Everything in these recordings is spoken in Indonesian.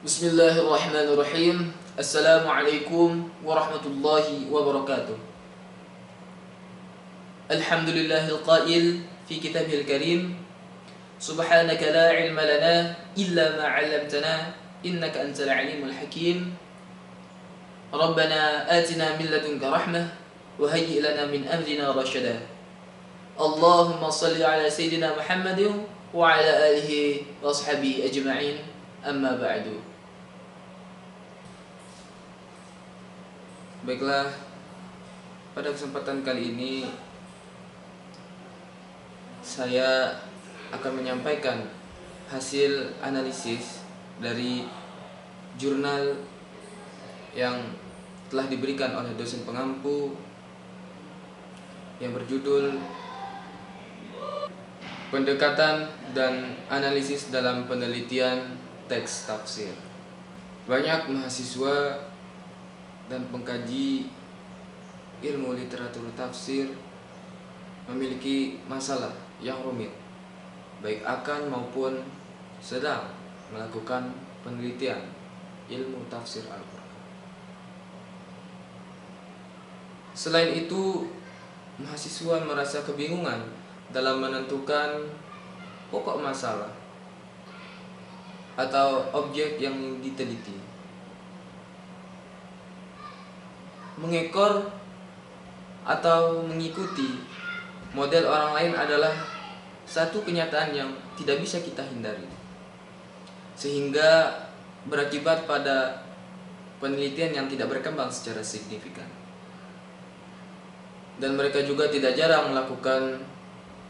Bismillahirrahmanirrahim. Assalamualaikum warahmatullahi wabarakatuh. Alhamdulillahil qail fi kitabihil karim. Subhanaka la ilma lana illa ma 'allamtana innaka antal alimul hakim. Rabbana atina min ladunka rahmah wa hayyi' lana min amrina rasyada. Allahumma shalli ala sayyidina Muhammadin wa ala alihi wa ashabihi ajma'in. Amma ba'du. Baiklah, pada kesempatan kali ini saya akan menyampaikan hasil analisis dari jurnal yang telah diberikan oleh dosen pengampu yang berjudul Pendekatan dan Analisis dalam Penelitian Teks Tafsir. Banyak mahasiswa dan pengkaji ilmu literatur tafsir memiliki masalah yang rumit, baik akan maupun sedang melakukan penelitian ilmu tafsir Al-Quran. Selain itu, mahasiswa merasa kebingungan dalam menentukan pokok masalah atau objek yang diteliti. Mengekor atau mengikuti model orang lain adalah satu kenyataan yang tidak bisa kita hindari, sehingga berakibat pada penelitian yang tidak berkembang secara signifikan. Dan mereka juga tidak jarang melakukan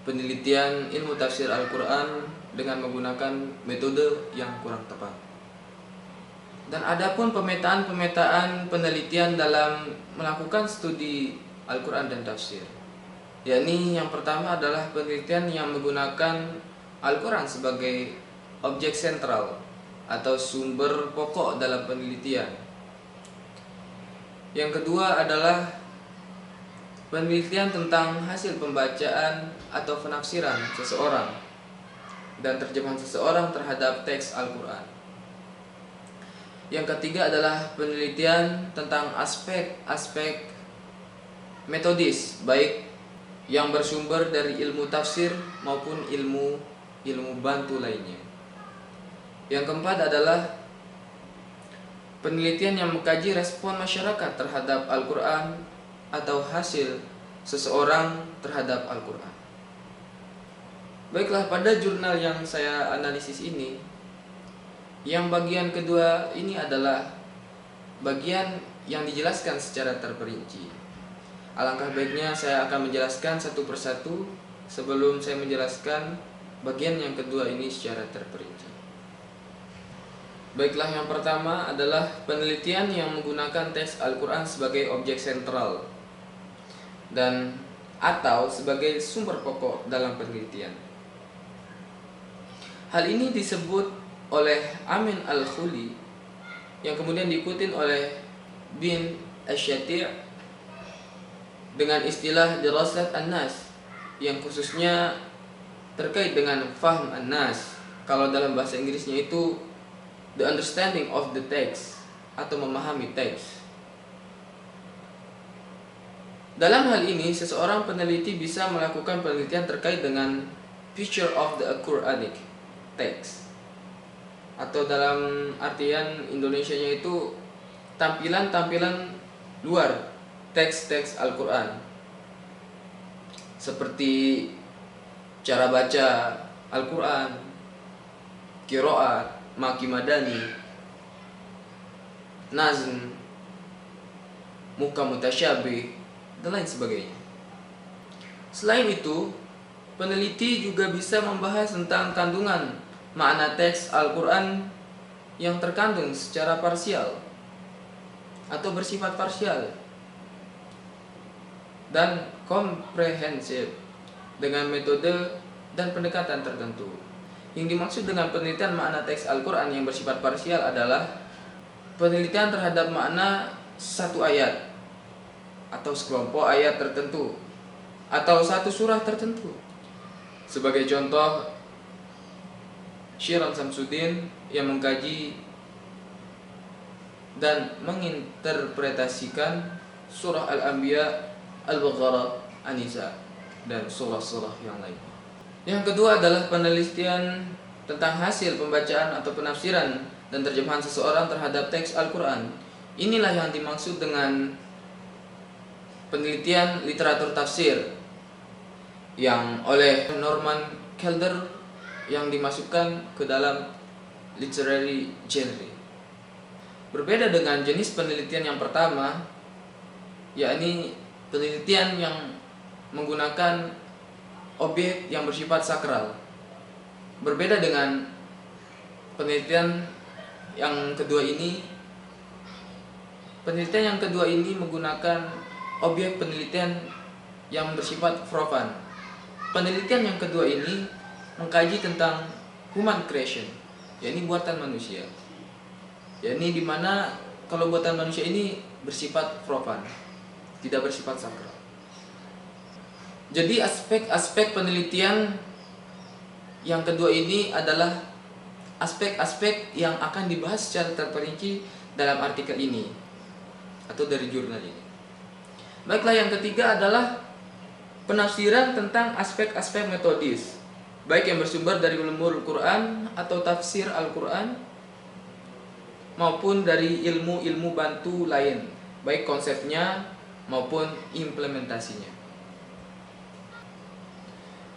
penelitian ilmu tafsir Al-Quran dengan menggunakan metode yang kurang tepat. Dan adapun pemetaan penelitian dalam melakukan studi Al-Quran dan tafsir, yakni yang pertama adalah penelitian yang menggunakan Al-Quran sebagai objek sentral atau sumber pokok dalam penelitian. Yang kedua adalah penelitian tentang hasil pembacaan atau penafsiran seseorang dan terjemahan seseorang terhadap teks Al-Quran. Yang ketiga adalah penelitian tentang aspek-aspek metodis, baik yang bersumber dari ilmu tafsir maupun ilmu bantu lainnya. Yang keempat adalah penelitian yang mengkaji respon masyarakat terhadap Al-Quran atau hasil seseorang terhadap Al-Quran. Baiklah, pada jurnal yang saya analisis ini, yang bagian kedua ini adalah bagian yang dijelaskan secara terperinci. Alangkah baiknya saya akan menjelaskan satu persatu sebelum saya menjelaskan bagian yang kedua ini secara terperinci. Baiklah, yang pertama adalah penelitian yang menggunakan teks Al-Quran sebagai objek sentral dan atau sebagai sumber pokok dalam penelitian. Hal ini disebut oleh Amin Al-Khuli yang kemudian diikuti oleh bin Asy-Syati' dengan istilah dirasat an-nas yang khususnya terkait dengan fahm an-nas. Kalau dalam bahasa Inggrisnya itu the understanding of the text atau memahami teks. Dalam hal ini, seseorang peneliti bisa melakukan penelitian terkait dengan feature of the Quranic text, atau dalam artian Indonesianya itu tampilan-tampilan luar teks-teks Al-Quran, seperti cara baca Al-Quran, qiraat, maki madani, nazm, muka mutasyabih, dan lain sebagainya. Selain itu, peneliti juga bisa membahas tentang kandungan makna teks Al-Quran yang terkandung secara parsial atau bersifat parsial dan komprehensif dengan metode dan pendekatan tertentu. Yang dimaksud dengan penelitian makna teks Al-Quran yang bersifat parsial adalah penelitian terhadap makna satu ayat atau sekelompok ayat tertentu atau satu surah tertentu. Sebagai contoh, Syiram Samsudin yang mengkaji dan menginterpretasikan surah Al-Anbiya, Al-Baqarah, An-Nisa, dan surah-surah yang lain. Yang kedua adalah penelitian tentang hasil pembacaan atau penafsiran dan terjemahan seseorang terhadap teks Al-Quran. Inilah yang dimaksud dengan penelitian literatur tafsir yang oleh Norman Calder yang dimasukkan ke dalam literary genre. Berbeda dengan jenis penelitian yang pertama, yakni penelitian yang menggunakan objek yang bersifat sakral. Berbeda dengan penelitian yang kedua ini, menggunakan objek penelitian yang bersifat profan. Penelitian yang kedua ini mengkaji tentang human creation, yakni buatan manusia. Yakni di mana kalau buatan manusia ini bersifat profan, tidak bersifat sakral. Jadi aspek-aspek penelitian yang kedua ini adalah aspek-aspek yang akan dibahas secara terperinci dalam artikel ini atau dari jurnal ini. Baiklah, yang ketiga adalah penafsiran tentang aspek-aspek metodis, baik yang bersumber dari ulumul Quran atau tafsir Al-Quran maupun dari ilmu-ilmu bantu lain, baik konsepnya maupun implementasinya.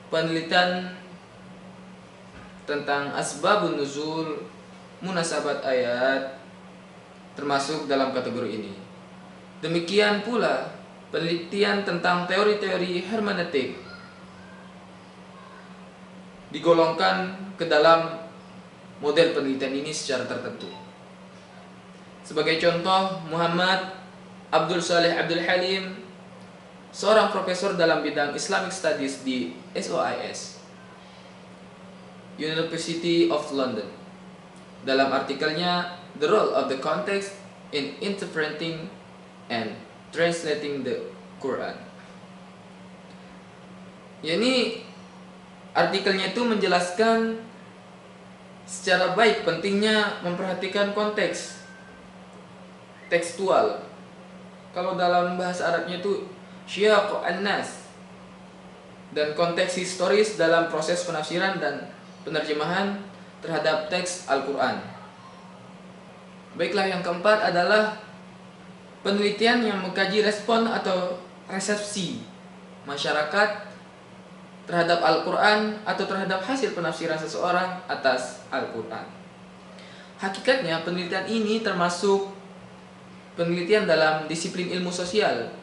Penelitian tentang asbabun nuzul, munasabat ayat termasuk dalam kategori ini. Demikian pula penelitian tentang teori-teori hermeneutik digolongkan ke dalam model penelitian ini secara tertentu. Sebagai contoh, Muhammad Abdul Saleh Abdul Halim, seorang profesor dalam bidang Islamic Studies di SOIS, University of London, dalam artikelnya The Role of the Context in Interpreting and Translating the Quran. Yani artikelnya itu menjelaskan secara baik pentingnya memperhatikan konteks tekstual. Kalau dalam bahasa Arabnya itu syaq an-nas, dan konteks historis dalam proses penafsiran dan penerjemahan terhadap teks Al-Quran. Baiklah, yang keempat adalah penelitian yang mengkaji respon atau resepsi masyarakat terhadap Al-Quran atau terhadap hasil penafsiran seseorang atas Al-Quran. Hakikatnya penelitian ini termasuk penelitian dalam disiplin ilmu sosial,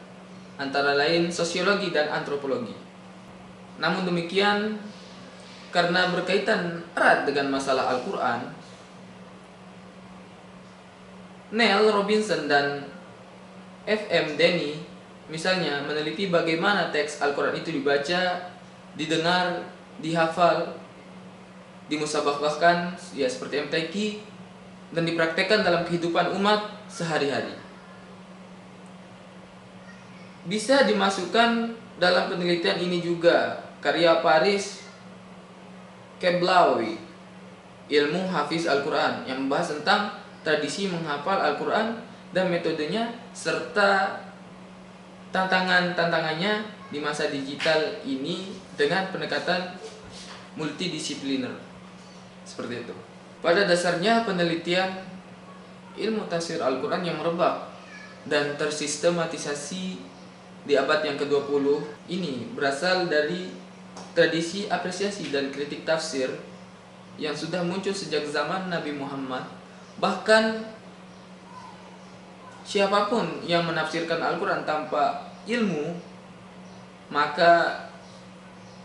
antara lain sosiologi dan antropologi. Namun demikian, karena berkaitan erat dengan masalah Al-Quran, Neil Robinson dan F.M. Denny misalnya meneliti bagaimana teks Al-Quran itu dibaca, didengar, dihafal, dimusabaqahkan, ya seperti MTQ, dan dipraktekkan dalam kehidupan umat sehari-hari. Bisa dimasukkan dalam penelitian ini juga karya Paris Keblaoui, Ilmu Hafiz Al-Quran, yang membahas tentang tradisi menghafal Al-Quran dan metodenya serta tantangannya di masa digital ini dengan pendekatan multidisipliner. Seperti itu. Pada dasarnya penelitian ilmu tafsir Al-Quran yang merebak dan tersistematisasi di abad yang ke-20 ini berasal dari tradisi apresiasi dan kritik tafsir yang sudah muncul sejak zaman Nabi Muhammad. Bahkan siapapun yang menafsirkan Al-Quran tanpa ilmu, maka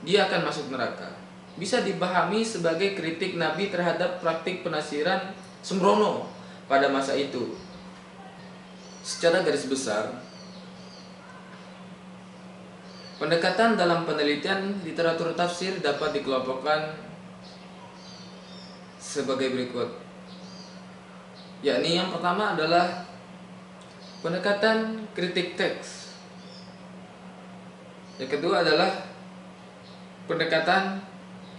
dia akan masuk neraka. Bisa dipahami sebagai kritik Nabi terhadap praktik penafsiran sembrono pada masa itu. Secara garis besar, pendekatan dalam penelitian literatur tafsir dapat dikelompokkan sebagai berikut. Yakni yang pertama adalah pendekatan kritik teks. Yang kedua adalah pendekatan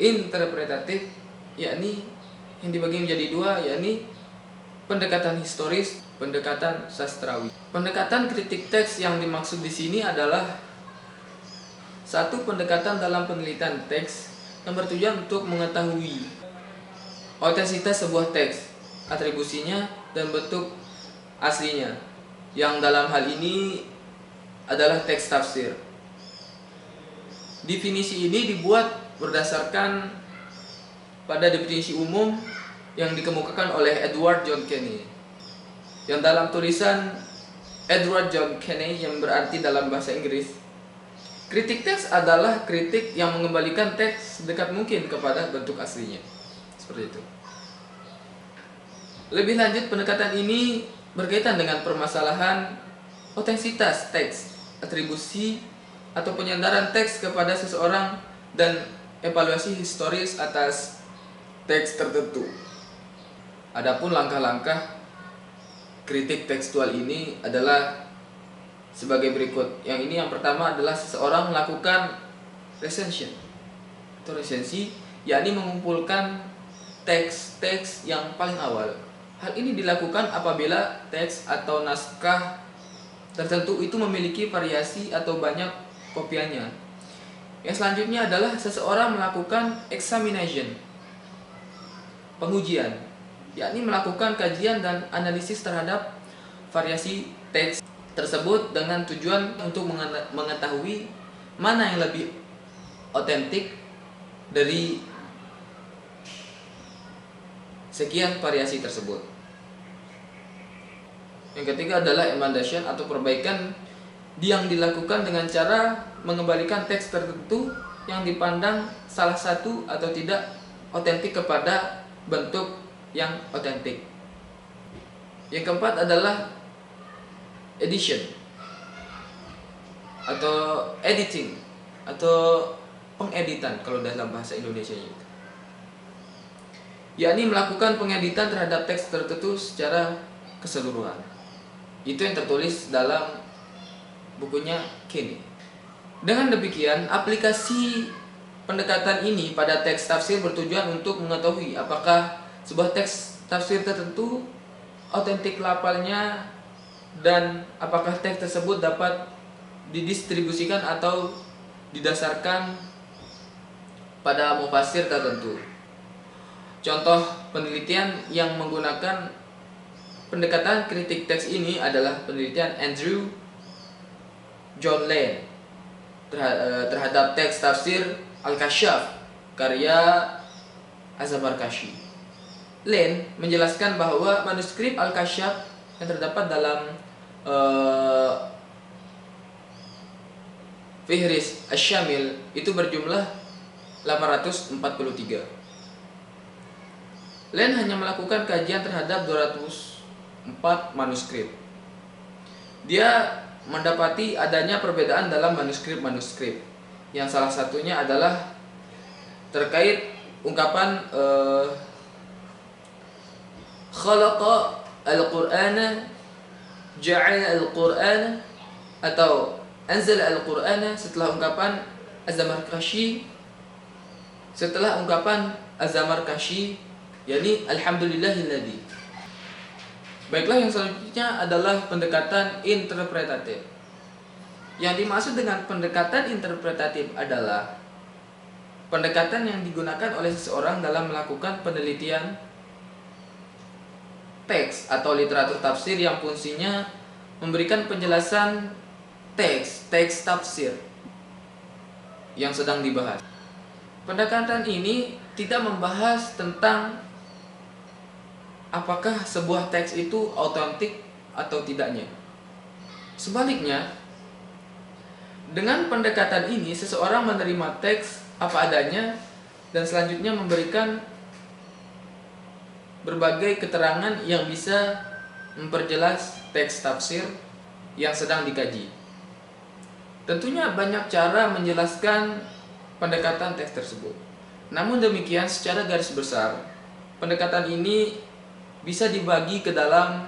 interpretatif, yakni yang dibagi menjadi dua, yakni pendekatan historis pendekatan sastrawi. Pendekatan kritik teks yang dimaksud di sini adalah satu pendekatan dalam penelitian teks yang bertujuan untuk mengetahui otentisitas sebuah teks, atribusinya, dan bentuk aslinya, yang dalam hal ini adalah teks tafsir. Definisi ini dibuat berdasarkan pada definisi umum yang dikemukakan oleh Edward John Kenny. Yang dalam tulisan Edward John Kenny yang berarti dalam bahasa Inggris, kritik teks adalah kritik yang mengembalikan teks sedekat mungkin kepada bentuk aslinya. Seperti itu. Lebih lanjut, pendekatan ini berkaitan dengan permasalahan otentisitas teks, atribusi atau penyandaran teks kepada seseorang, dan evaluasi historis atas teks tertentu. Adapun langkah-langkah kritik tekstual ini adalah sebagai berikut. Yang pertama adalah seseorang melakukan recension atau resensi, yakni mengumpulkan teks-teks yang paling awal. Hal ini dilakukan apabila teks atau naskah tertentu itu memiliki variasi atau banyak kopiannya. Yang selanjutnya adalah seseorang melakukan examination, pengujian, yakni melakukan kajian dan analisis terhadap variasi teks tersebut dengan tujuan untuk mengetahui mana yang lebih otentik dari sekian variasi tersebut. Yang ketiga adalah emendation atau perbaikan yang dilakukan dengan cara mengembalikan teks tertentu yang dipandang salah satu atau tidak otentik kepada bentuk yang otentik. Yang keempat adalah edition atau editing atau pengeditan kalau dalam bahasa Indonesianya itu, yakni melakukan pengeditan terhadap teks tertentu secara keseluruhan. Itu yang tertulis dalam bukunya Kenny. Dengan demikian, aplikasi pendekatan ini pada teks tafsir bertujuan untuk mengetahui apakah sebuah teks tafsir tertentu otentik lafalnya dan apakah teks tersebut dapat didistribusikan atau didasarkan pada mufasir tertentu. Contoh penelitian yang menggunakan pendekatan kritik teks ini adalah penelitian Andrew John Lane terhadap teks tafsir Al-Kashaf karya Az-Zabarkashi. Lane menjelaskan bahwa manuskrip Al-Kashaf yang terdapat dalam Fihris Asy-Syamil itu berjumlah 843. Lane hanya melakukan kajian terhadap 204 manuskrip. Dia mendapati adanya perbedaan dalam manuskrip-manuskrip, yang salah satunya adalah terkait ungkapan khalaqa al-Qur'ana, ja'ala al-Qur'ana, atau anzala al-Qur'ana setelah ungkapan Az-Zamarkashi, yakni alhamdulillahilladzi. Baiklah, yang selanjutnya adalah pendekatan interpretatif. Yang dimaksud dengan pendekatan interpretatif adalah pendekatan yang digunakan oleh seseorang dalam melakukan penelitian teks atau literatur tafsir yang fungsinya memberikan penjelasan teks tafsir yang sedang dibahas. Pendekatan ini tidak membahas tentang apakah sebuah teks itu autentik atau tidaknya. Sebaliknya, dengan pendekatan ini seseorang menerima teks apa adanya dan selanjutnya memberikan berbagai keterangan yang bisa memperjelas teks tafsir yang sedang dikaji. Tentunya banyak cara menjelaskan pendekatan teks tersebut. Namun demikian, secara garis besar, pendekatan ini bisa dibagi ke dalam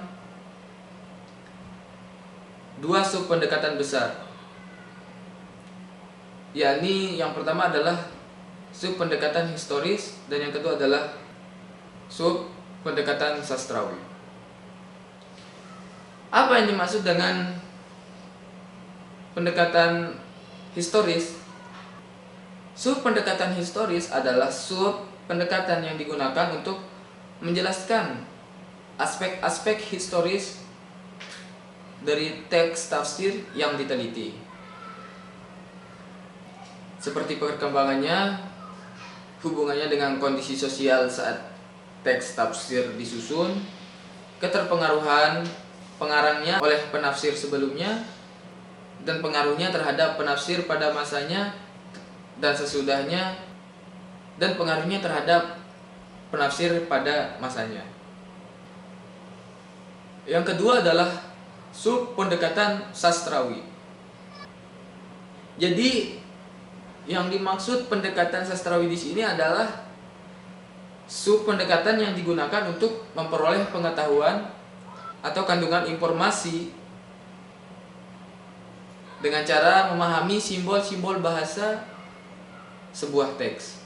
dua sub pendekatan besar, yakni yang pertama adalah sub pendekatan historis dan yang kedua adalah sub pendekatan sastrawi. Apa yang dimaksud dengan pendekatan historis? Sub pendekatan historis adalah sub pendekatan yang digunakan untuk menjelaskan aspek-aspek historis dari teks tafsir yang diteliti, seperti perkembangannya, hubungannya dengan kondisi sosial saat teks tafsir disusun, keterpengaruhan pengarangnya oleh penafsir sebelumnya, dan pengaruhnya terhadap penafsir pada masanya dan sesudahnya, dan pengaruhnya terhadap penafsir pada masanya. Yang kedua adalah sub pendekatan sastrawi. Jadi yang dimaksud pendekatan sastrawi di sini adalah sub pendekatan yang digunakan untuk memperoleh pengetahuan atau kandungan informasi dengan cara memahami simbol-simbol bahasa sebuah teks,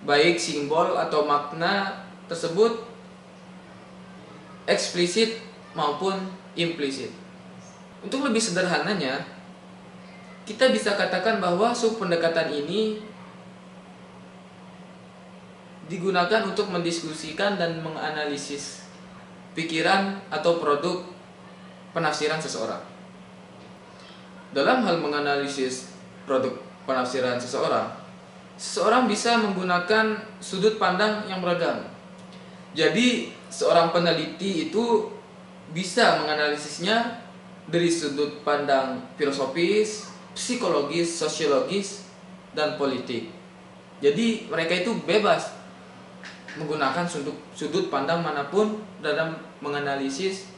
baik simbol atau makna tersebut eksplisit maupun implisit. Untuk lebih sederhananya, kita bisa katakan bahwa sub pendekatan ini digunakan untuk mendiskusikan dan menganalisis pikiran atau produk penafsiran seseorang. Dalam hal menganalisis produk penafsiran seseorang bisa menggunakan sudut pandang yang beragam. Jadi, seorang peneliti itu bisa menganalisisnya dari sudut pandang filosofis, psikologis, sosiologis, dan politik. Jadi, mereka itu bebas menggunakan sudut pandang manapun dalam menganalisis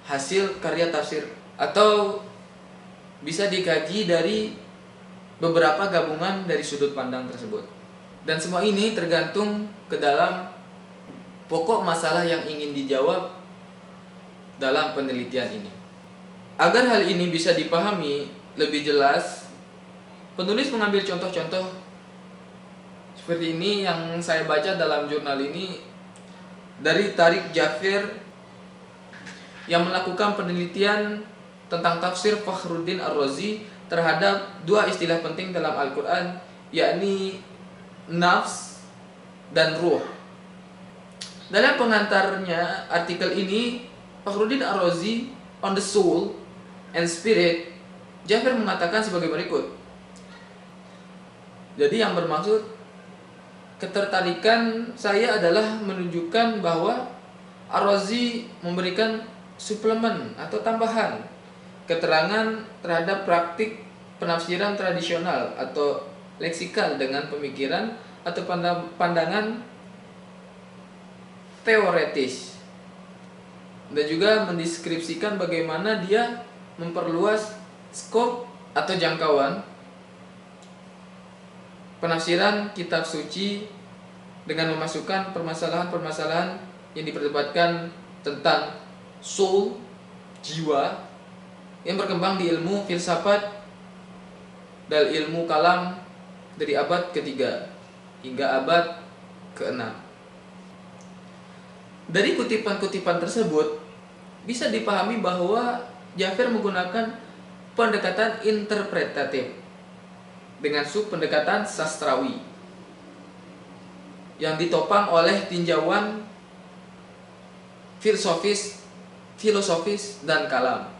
hasil karya tafsir, atau bisa dikaji dari beberapa gabungan dari sudut pandang tersebut. Dan semua ini tergantung ke dalam pokok masalah yang ingin dijawab dalam penelitian ini. Agar hal ini bisa dipahami lebih jelas, penulis mengambil contoh-contoh seperti ini yang saya baca dalam jurnal ini dari Tariq Jafir yang melakukan penelitian tentang tafsir Fakhruddin Ar-Razi terhadap dua istilah penting dalam Al-Quran, yakni nafs dan ruh. Dalam pengantarnya artikel ini, Fakhruddin Ar-Razi on the soul and spirit, Jafir mengatakan sebagai berikut. Jadi yang bermaksud, ketertarikan saya adalah menunjukkan bahwa Ar-Razi memberikan suplemen atau tambahan keterangan terhadap praktik penafsiran tradisional atau leksikal dengan pemikiran atau pandangan teoretis, dan juga mendeskripsikan bagaimana dia memperluas skop atau jangkauan penafsiran kitab suci dengan memasukkan permasalahan-permasalahan yang diperdebatkan tentang soul, jiwa, yang berkembang di ilmu filsafat dan ilmu kalam dari abad ke-3 hingga abad ke-6. Dari kutipan-kutipan tersebut bisa dipahami bahwa Jafir menggunakan pendekatan interpretatif dengan sub pendekatan sastrawi yang ditopang oleh tinjauan filosofis dan kalam.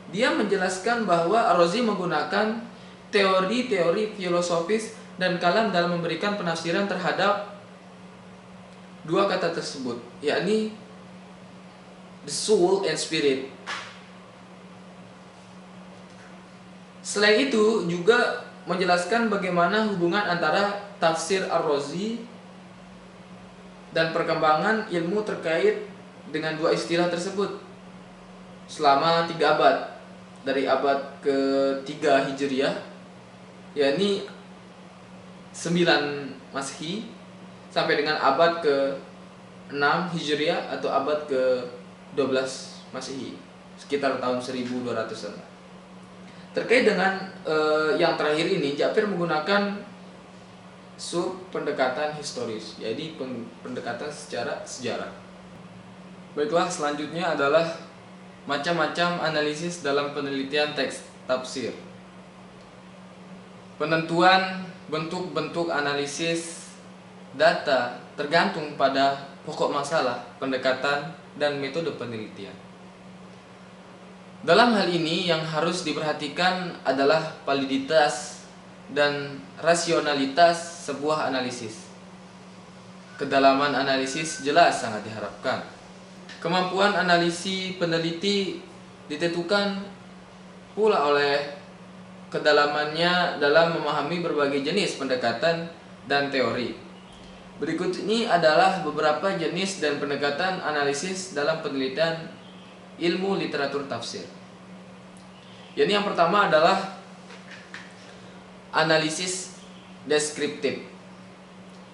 Dia menjelaskan bahwa Ar-Razi menggunakan teori-teori filosofis dan kalam dalam memberikan penafsiran terhadap dua kata tersebut, yakni the soul and spirit. Selain itu juga menjelaskan bagaimana hubungan antara tafsir Ar-Razi dan perkembangan ilmu terkait dengan dua istilah tersebut selama 3 abad, dari abad ke-3 Hijriah, yakni 9 Masehi, sampai dengan abad ke-6 Hijriah atau abad ke-12 Masehi, sekitar tahun 1200-an. Terkait dengan yang terakhir ini, Jafir menggunakan sub pendekatan historis, jadi pendekatan secara sejarah. Baiklah, selanjutnya adalah macam-macam analisis dalam penelitian teks tafsir. Penentuan bentuk-bentuk analisis data tergantung pada pokok masalah, pendekatan, dan metode penelitian. Dalam hal ini yang harus diperhatikan adalah validitas dan rasionalitas sebuah analisis. Kedalaman analisis jelas sangat diharapkan. Kemampuan analisis peneliti ditentukan pula oleh kedalamannya dalam memahami berbagai jenis pendekatan dan teori. Berikut ini adalah beberapa jenis dan pendekatan analisis dalam penelitian ilmu literatur tafsir. Yang pertama adalah analisis deskriptif.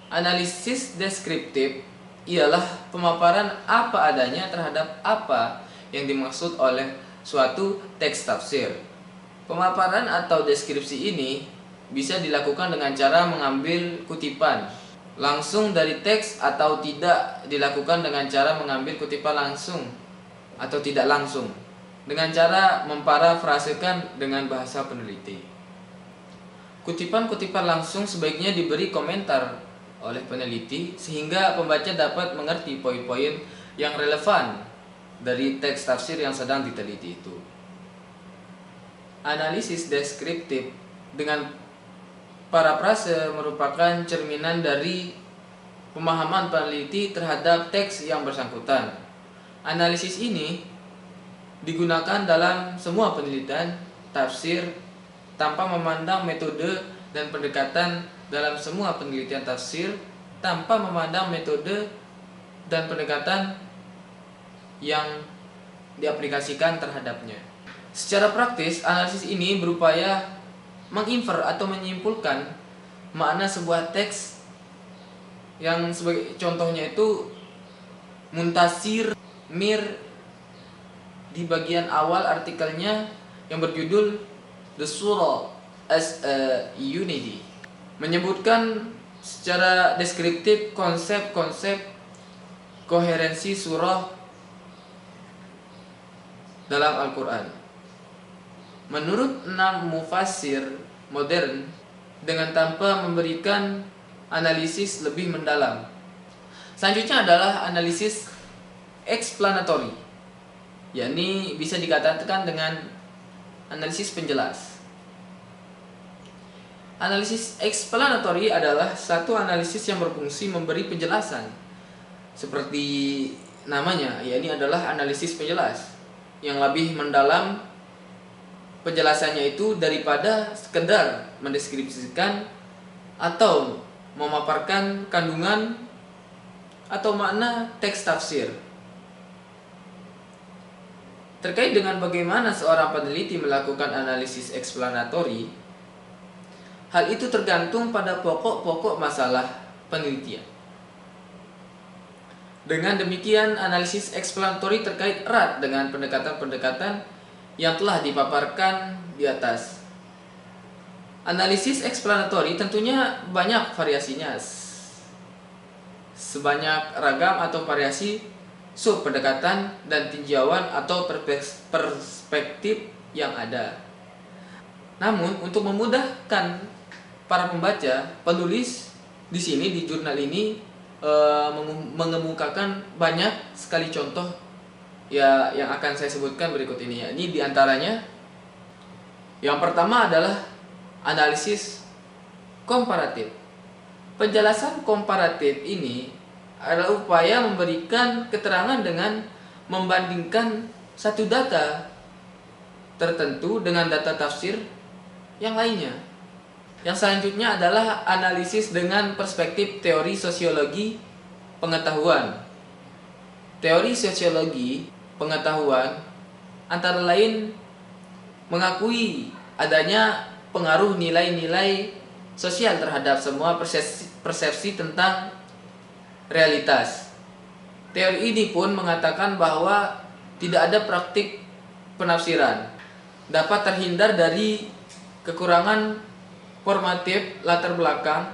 Analisis deskriptif ialah pemaparan apa adanya terhadap apa yang dimaksud oleh suatu teks tafsir. Pemaparan atau deskripsi ini bisa dilakukan dengan cara mengambil kutipan langsung dari teks atau tidak dilakukan dengan cara mengambil kutipan langsung atau tidak langsung dengan cara memparafrasekan dengan bahasa peneliti. Kutipan-kutipan langsung sebaiknya diberi komentar oleh peneliti sehingga pembaca dapat mengerti poin-poin yang relevan dari teks tafsir yang sedang diteliti itu. Analisis deskriptif dengan parafrase merupakan cerminan dari pemahaman peneliti terhadap teks yang bersangkutan. Analisis ini digunakan dalam semua penelitian tafsir tanpa memandang metode dan pendekatan dalam semua penelitian tafsir tanpa memandang metode dan pendekatan yang diaplikasikan terhadapnya. Secara praktis, analisis ini berupaya menginfer atau menyimpulkan makna sebuah teks yang sebagai contohnya itu muntasir mir di bagian awal artikelnya yang berjudul The Surah as a Unity menyebutkan secara deskriptif konsep-konsep koherensi surah dalam Al-Quran. Menurut 6 mufassir modern, dengan tanpa memberikan analisis lebih mendalam. Selanjutnya adalah analisis explanatory, yakni bisa dikatakan dengan analisis penjelas. Analisis explanatory adalah satu analisis yang berfungsi memberi penjelasan. Seperti namanya, yakni adalah analisis penjelas yang lebih mendalam penjelasannya itu daripada sekedar mendeskripsikan atau memaparkan kandungan atau makna teks tafsir. Terkait dengan bagaimana seorang peneliti melakukan analisis explanatory, hal itu tergantung pada pokok-pokok masalah penelitian. Dengan demikian, analisis explanatory terkait erat dengan pendekatan-pendekatan yang telah dipaparkan di atas. Analisis explanatory tentunya banyak variasinya, sebanyak ragam atau variasi sub pendekatan dan tinjauan atau perspektif yang ada. Namun untuk memudahkan para pembaca, penulis di sini di jurnal ini mengemukakan banyak sekali contoh ya yang akan saya sebutkan berikut ini ya. Ini diantaranya yang pertama adalah analisis komparatif. Penjelasan komparatif ini adalah upaya memberikan keterangan dengan membandingkan satu data tertentu dengan data tafsir yang lainnya. Yang selanjutnya adalah analisis dengan perspektif teori sosiologi pengetahuan. Teori sosiologi pengetahuan antara lain mengakui adanya pengaruh nilai-nilai sosial terhadap semua persepsi tentang realitas. Teori ini pun mengatakan bahwa tidak ada praktik penafsiran dapat terhindar dari kekurangan formatif latar belakang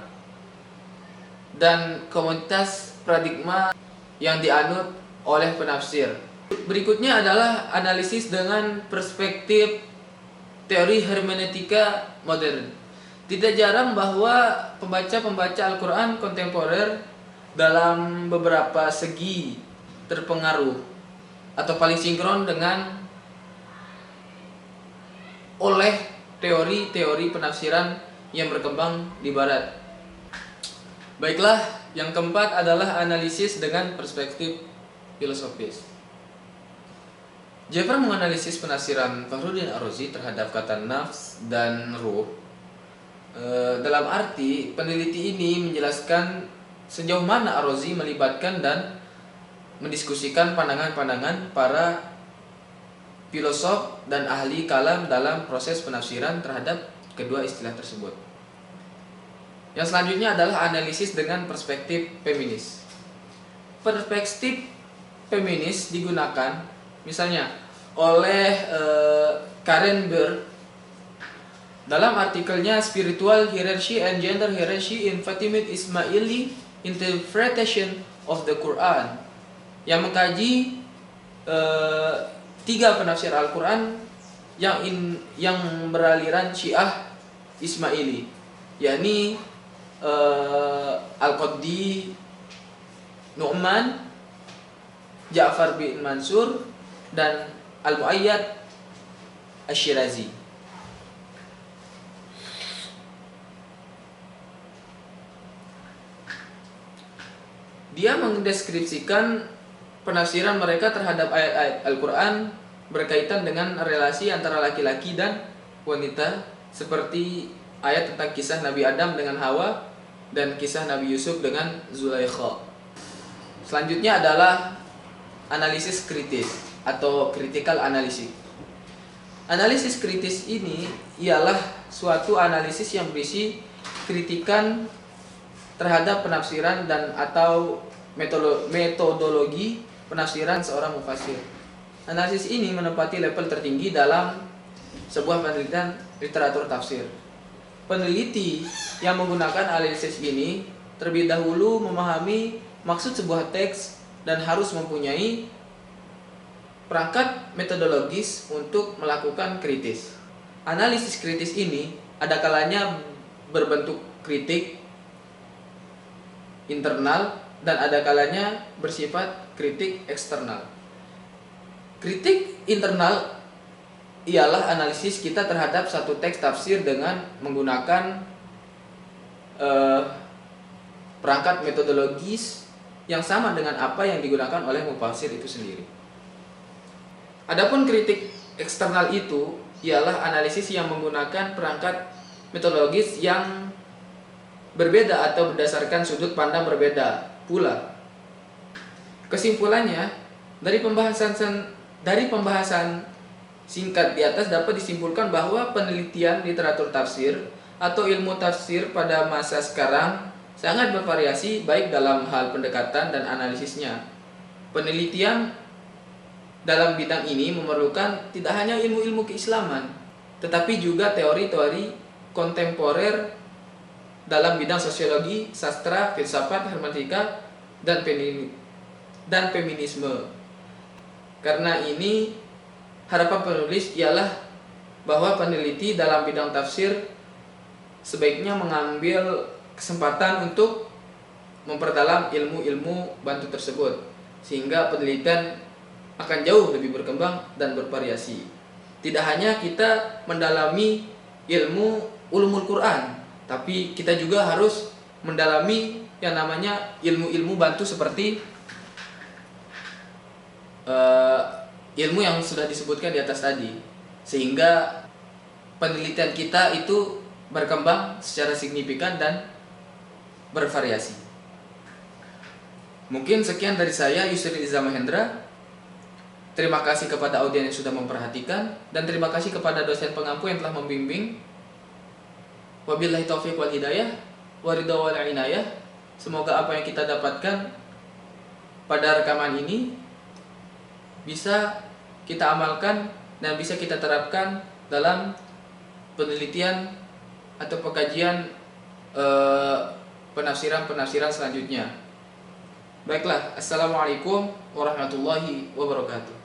dan komoditas paradigma yang dianut oleh penafsir. Berikutnya adalah analisis dengan perspektif teori hermeneutika modern. Tidak jarang bahwa pembaca-pembaca Al-Quran kontemporer dalam beberapa segi terpengaruh atau paling sinkron oleh teori-teori penafsiran yang berkembang di barat. Baiklah, yang keempat adalah analisis dengan perspektif filosofis. Jafar menganalisis penafsiran Fakhruddin Ar-Razi terhadap kata nafs dan ruh. Dalam arti, peneliti ini menjelaskan sejauh mana Ar-Razi melibatkan dan mendiskusikan pandangan-pandangan para filosof dan ahli kalam dalam proses penafsiran terhadap kedua istilah tersebut. Yang selanjutnya adalah analisis dengan perspektif feminis. Perspektif feminis digunakan misalnya oleh Karen Burr dalam artikelnya Spiritual Hierarchy and Gender Hierarchy in Fatimid Ismaili Interpretation of the Quran, yang mengkaji 3 penafsir Al-Quran yang beraliran Syiah Ismaili, yakni Al-Qaddi Nu'man, Ja'far bin Mansur, dan Al-Mu'ayyad Asy-Syirazi. Dia mendeskripsikan penafsiran mereka terhadap ayat-ayat Al-Quran berkaitan dengan relasi antara laki-laki dan wanita, seperti ayat tentang kisah Nabi Adam dengan Hawa dan kisah Nabi Yusuf dengan Zulaikha. Selanjutnya adalah analisis kritis atau critical analysis. Analisis kritis ini ialah suatu analisis yang berisi kritikan terhadap penafsiran dan atau metodologi penafsiran seorang mufassir. Analisis ini menempati level tertinggi dalam sebuah penelitian literatur tafsir. Peneliti yang menggunakan analisis ini terlebih dahulu memahami maksud sebuah teks dan harus mempunyai perangkat metodologis untuk melakukan kritis. Analisis kritis ini ada kalanya berbentuk kritik internal dan ada kalanya bersifat kritik eksternal. Kritik internal ialah analisis kita terhadap satu teks tafsir dengan menggunakan perangkat metodologis yang sama dengan apa yang digunakan oleh mufassir itu sendiri. Adapun kritik eksternal itu ialah analisis yang menggunakan perangkat metodologis yang berbeda atau berdasarkan sudut pandang berbeda pula. Kesimpulannya, dari pembahasan singkat di atas dapat disimpulkan bahwa penelitian literatur tafsir atau ilmu tafsir pada masa sekarang sangat bervariasi baik dalam hal pendekatan dan analisisnya. Penelitian dalam bidang ini memerlukan tidak hanya ilmu-ilmu keislaman, tetapi juga teori-teori kontemporer dalam bidang sosiologi, sastra, filsafat, hermeneutika, dan feminisme. Karena ini, harapan penulis ialah bahwa peneliti dalam bidang tafsir sebaiknya mengambil kesempatan untuk memperdalam ilmu-ilmu bantu tersebut, sehingga penelitian akan jauh lebih berkembang dan bervariasi. Tidak hanya kita mendalami ilmu ulumul Quran, tapi kita juga harus mendalami yang namanya ilmu-ilmu bantu seperti ilmu yang sudah disebutkan di atas tadi, sehingga penelitian kita itu berkembang secara signifikan dan bervariasi. Mungkin sekian dari saya, Yusri Iza Mahendra. Terima kasih kepada audiens yang sudah memperhatikan, dan terima kasih kepada dosen pengampu yang telah membimbing. Wabillahi taufiq wal hidayah, waridha wal inayah. Semoga apa yang kita dapatkan pada rekaman ini bisa kita amalkan dan bisa kita terapkan dalam penelitian atau pengkajian penafsiran-penafsiran selanjutnya. Baiklah, assalamualaikum warahmatullahi wabarakatuh.